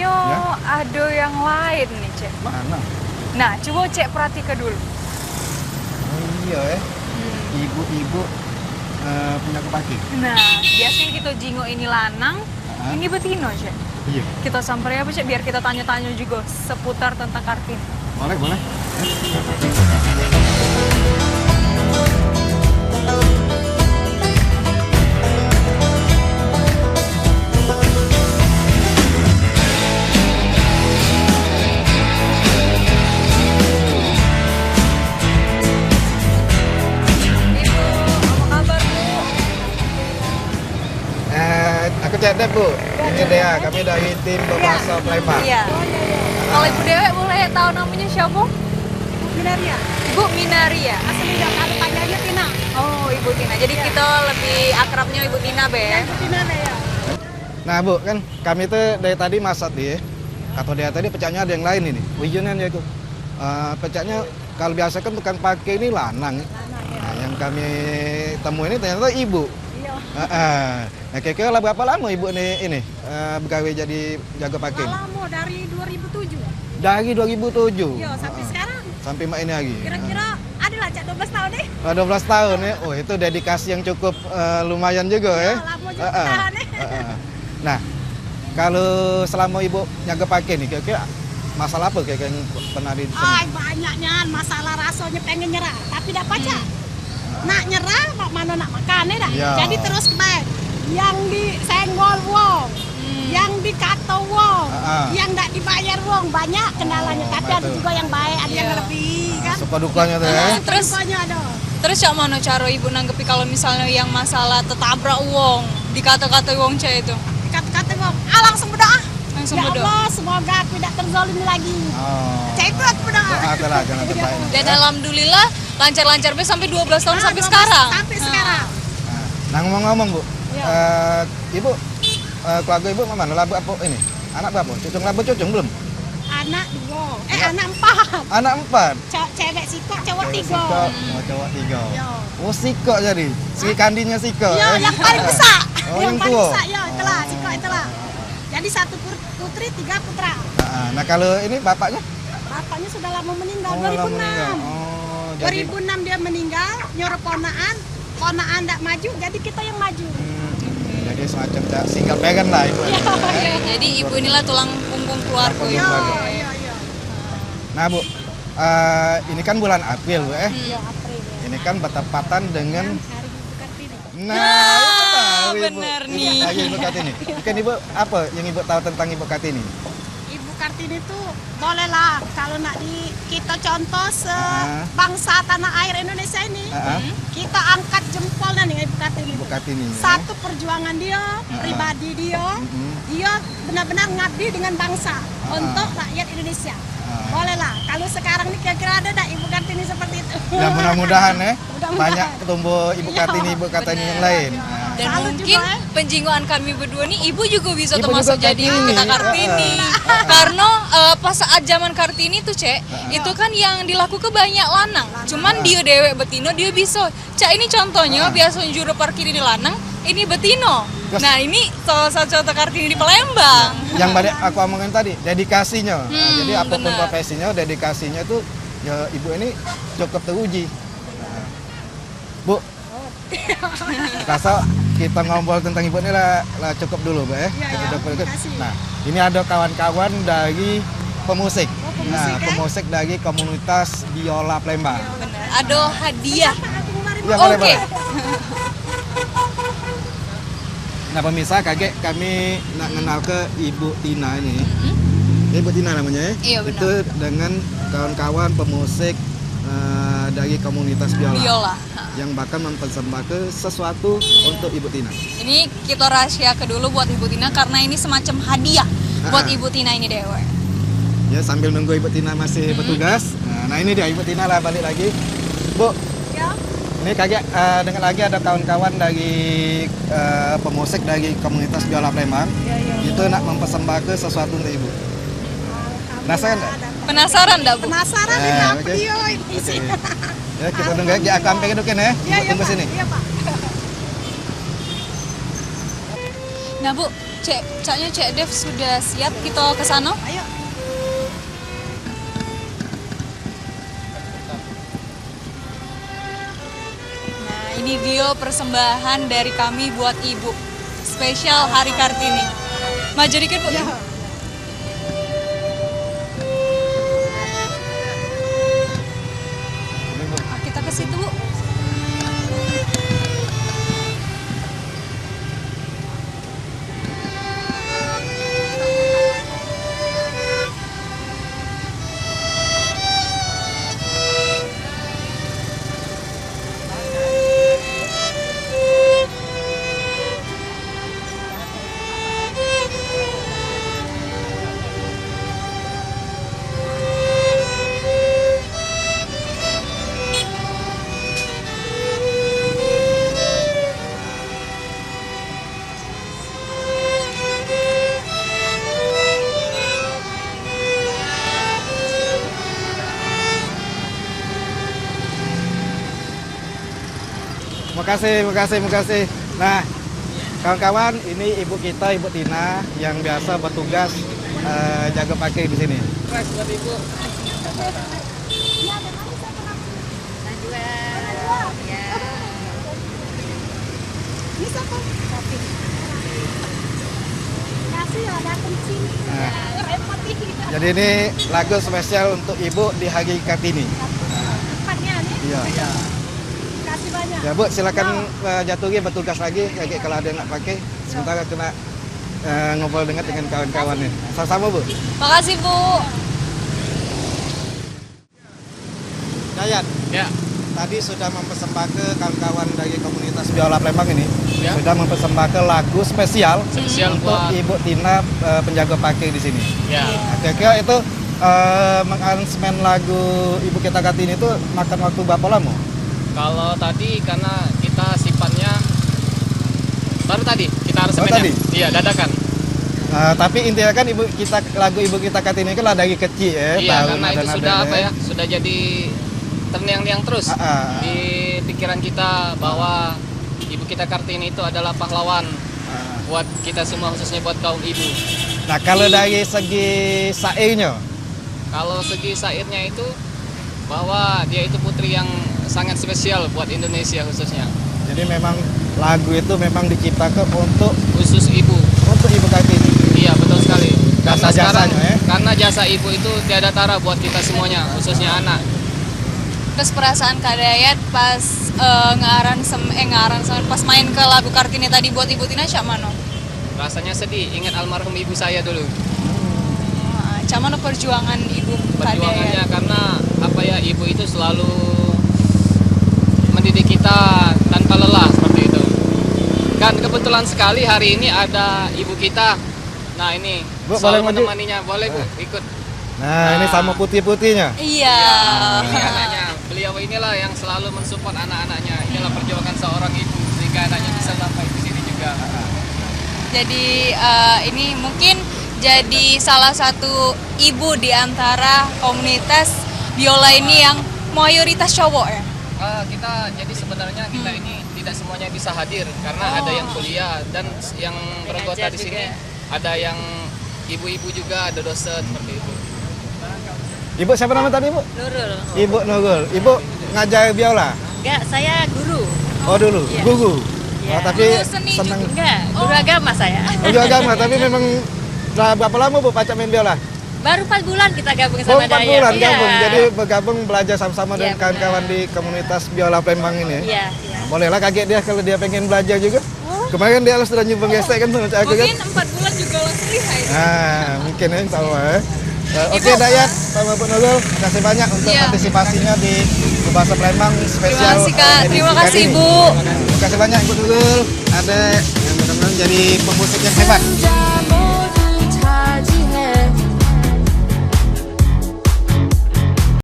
kayaknya ada yang lain nih, Cek. Mana? Nah, coba Cek perhatikan dulu. Oh iya ibu-ibu punya kepake. Nah, biasanya kita jingok ini lanang, ini betina, Cek. Iya. Kita samperin apa, Cek, biar kita tanya-tanya juga seputar tentang Kartini. Boleh. Aku cek deh Bu, ini dia, kami dari tim Berbahasa Palembang. Iya. Kalau Ibu Dewi boleh tahu namanya siapa? Minaria. Ibu Minaria. Asli kalau panggilnya Tina. Oh, Ibu Tina. Jadi kita lebih akrabnya Ibu Tina, Be. Tina ya. Nah Bu, kan kami tuh dari tadi masak dia. Atau dia tadi pecahnya ada yang lain ini. Wijunan ya itu. Pecahnya kalau biasa kan bukan pakai ini lanang. Nah, yang kami temui ini ternyata ibu. Nah, kira-kira lah berapa lama ibu ini begawe jadi jaga pakai? Lama dari 2007. Dari 2007. Iya, sampai sekarang. Sampai mak ini lagi. Kira-kira adalah cak 12 tahun deh. 12 tahun ya. Oh, itu dedikasi yang cukup lumayan juga ya. Lama juga tahan deh. Nah, kalau selama ibu jaga pakai nih, kira-kira masalah apa kira-kira yang pernah Banyaknya masalah rasanya pengen nyerah, tapi tidak pacak. Nak nyerah, nak mana nak makan dah. Ya. Jadi terus kembali. Yang disenggol wong, yang dikata wong, yang tidak dibayar wong, banyak kendalanya. Tapi ada juga yang baik, ada yang lebih kan. suka dukanya tuh ya. Terus ada. Terus cak mana cara Ibu nanggepi kalau misalnya yang masalah tetabrak uang, dikata-kata uang Cak itu? Kata-kata wong, langsung berdoa. Langsung Ya berdoa. Allah, semoga aku tidak terzalimi lagi. Cak itu aku berdoa. Doa jangan terbaik. Dan alhamdulillah lancar-lancar Be sampai 12 tahun sampai 12 sekarang. Sampai sekarang. Nah, ngomong-ngomong Bu, ibu keluarga ibu mana? Labu apa ini? Anak berapa? Cucung labu cucung belum? Anak 2, anak 4. Anak 4. Cewek sikok, cowok 3. Sikok, cowok 3. Yo. Oh, sikok jadi. Si kandinya sikok. Yo, yang paling besar. Oh, yang paling tua. besar, yo, itulah, sikok itulah. Jadi 1 putri, 3 putra. Nah, kalau ini bapaknya? Bapaknya sudah lama meninggal, Lama 2006. meninggal. Oh, jadi 2006 dia meninggal, nyuruh ponaan enggak maju, jadi kita yang maju. jadi semacam single parent lah ibu. Ya, jadi Ibu inilah tulang punggung keluarga Iya. Ibu. Iya. Nah Bu, ini kan bulan April Bu Iya, April. Ini kan bertepatan dengan Hari Ibu Kartini. Ibu tahu Ibu. bener Ibu nih. tahu Ibu Kartini. Mungkin Ibu apa yang Ibu tahu tentang Ibu Kartini? Ibu Kartini itu bolehlah kalau nak kita contoh sebangsa tanah air Indonesia ini, kita angkat jempolnya nih Ibu Kartini. Ibu Kartini. Satu perjuangan dia, pribadi dia, dia benar-benar ngabdi dengan bangsa untuk rakyat Indonesia. Bolehlah. Kalau sekarang nih kira-kira ada tak Ibu Kartini seperti itu? Ya mudah-mudahan ya. Mudah-mudahan. Banyak ketemu Ibu Kartini, Ibu Kartini yang lain. Dan Salut mungkin juga, penjinguan kami berdua nih Ibu juga bisa Ibu termasuk juga jadi Kartini. kita Kartini. Karena pas saat zaman Kartini tuh Cek, itu kan yang dilakukan banyak lanang. Cuman dia dewek betino dia bisa. Cak ini contohnya biasa juru parkir di lanang, ini betino. Nah ini salah satu contoh Kartini di Palembang. Yang balik aku omongin tadi, dedikasinya. Nah, jadi apapun benar. profesinya, dedikasinya itu ya Ibu ini cukup teruji. Nah, Bu, rasa kita ngobrol tentang Ibu ini lah cukup dulu, Bu ya. Iya, terima kasih. Nah, ini ada kawan-kawan dari pemusik. pemusik, Nah, ya? pemusik dari komunitas biola Palembang. Bener. Ada hadiah. Aku kemarin Ya, Oke. boleh. Nah, pemirsa, kami nak kenal ke Ibu Tina ini. Ibu Tina namanya ya? Iya, benar. Itu dengan kawan-kawan pemusik dari komunitas biola. Biola. Yang bakal mempersembahkan sesuatu untuk Ibu Tina. Ini kita rahasia ke dulu buat Ibu Tina karena ini semacam hadiah buat Ibu Tina ini dewe. Ya, sambil nunggu Ibu Tina masih bertugas. Nah, ini dia Ibu Tina lah balik lagi. Bu, ya. ini dengan lagi ada kawan-kawan dari pemusik dari komunitas biola Palembang. Itu nak mempersembahkan sesuatu untuk Ibu. Penasaran nggak? Penasaran enggak, Bu? Penasaran Ya, ini apa oke. dia ini sih. Ya, kita tunggu ya. Aku sampai kedukin ya. Iya, Ibu tunggu Pak. sini. Iya, Pak. Nah, Bu, Caknya Cek Dev sudah siap kita ke sana? Ayo. Nah, ini dia persembahan dari kami buat Ibu. Spesial Hari Kartini. Maju dikit, Bu. Ya. Ah, kita ke situ, Bu. Makasih. Nah, kawan-kawan, ini ibu kita, Ibu Tina, yang biasa bertugas jaga pakai di sini. Buat Ibu. Ini siapa? Kopi. Kasih ya, datang sini. Nah. Repot ini. Jadi ini lagu spesial untuk Ibu di Hari Kartini. Tempatnya nih. Iya. Kasih banyak. Ya Bu, silakan jatuhi bertugas lagi, kayak kalau ada yang nak pakai. Sementara kena ngobrol dengan kawan-kawan nih. Sama-sama Bu. Makasih, Bu. Dayat, Ya. tadi sudah mempersembahkan kawan-kawan dari komunitas Biola Palembang ini. Ya. Sudah mempersembahkan lagu spesial Spesial untuk buat Ibu Tina, penjaga pakai di sini. ya. Nah, kira-kira itu mengaransemen lagu Ibu kita Kartini itu makan waktu berapa lama? Kalau tadi karena kita sifatnya baru tadi kita harus tadi? Iya, dadakan. Tapi intinya kan lagu Ibu kita Kartini kan lah dari kecil ya. Iya, tahu karena itu nada-nadanya. sudah apa ya? Sudah jadi terngiang-ngiang terus di pikiran kita bahwa Ibu kita Kartini itu adalah pahlawan buat kita semua, khususnya buat kaum ibu. Nah, kalau dari segi syairnya, Kalau segi syairnya itu bahwa dia itu putri yang sangat spesial buat Indonesia khususnya. jadi memang lagu itu memang diciptakan untuk Khusus ibu. Ibu Kartini. Iya, betul sekali. Karena sekarang Jasa-jasanya, ya? karena jasa ibu itu tiada tara buat kita semuanya, khususnya anak. Terus perasaan Kak Dayat pas ngaransemen pas main ke lagu Kartini tadi buat Ibu Tina, cak mano? Rasanya sedih, ingat almarhum ibu saya dulu. Cak mano perjuangan Ibu Kak Perjuangannya Dayat? karena apa ya, ibu itu selalu mendidik kita tanpa lelah seperti itu. Dan kebetulan sekali hari ini ada ibu kita. Nah ini Bu, boleh selalu maju? menemaninya, boleh Bu ikut. Nah, ini sama putih-putihnya. Iya. Ini anaknya, beliau inilah yang selalu mensupport anak-anaknya. Inilah perjuangan seorang ibu sehingga anaknya bisa sampai di sini juga. Jadi ini mungkin jadi salah satu ibu di antara komunitas biola ini yang mayoritas cowok ya. Kita jadi sebenarnya kita ini tidak semuanya bisa hadir karena ada yang kuliah dan yang beranggota di sini ada yang ibu-ibu juga, ada dosen seperti itu. Ibu siapa nama tadi, Bu? Nurul. Ibu Nurul. Ibu ngajar biola? Enggak, saya guru. Oh, dulu. Iya. Guru. Iya. Oh, tapi Guru seni senang. Enggak, guru agama saya. Oh, guru agama, tapi memang setelah berapa lama Bu pacak main biola? Baru 4 bulan kita gabung Oh, sama 4 Dayat. bulan Iya. gabung. Jadi bergabung belajar sama-sama Iya, dengan kawan-kawan di komunitas biola Palembang ini. Iya, iya. Bolehlah kaget dia kalau dia pengen belajar juga. Kemarin dia sudah nyumbang gesek kan sama aku kan. Mungkin 4 bulan juga langsung lihat. Nah, mungkin ya insya Allah ya. Oke Dayat, sama Bu Nurul, terima kasih banyak untuk Iya. partisipasinya di Bahasa Palembang spesial. Terima kasih, Kak. edisi Terima kali kasih, ini. Bu. Terima kasih banyak Ibu Nurul. Ada yang benar-benar jadi pemusik yang hebat.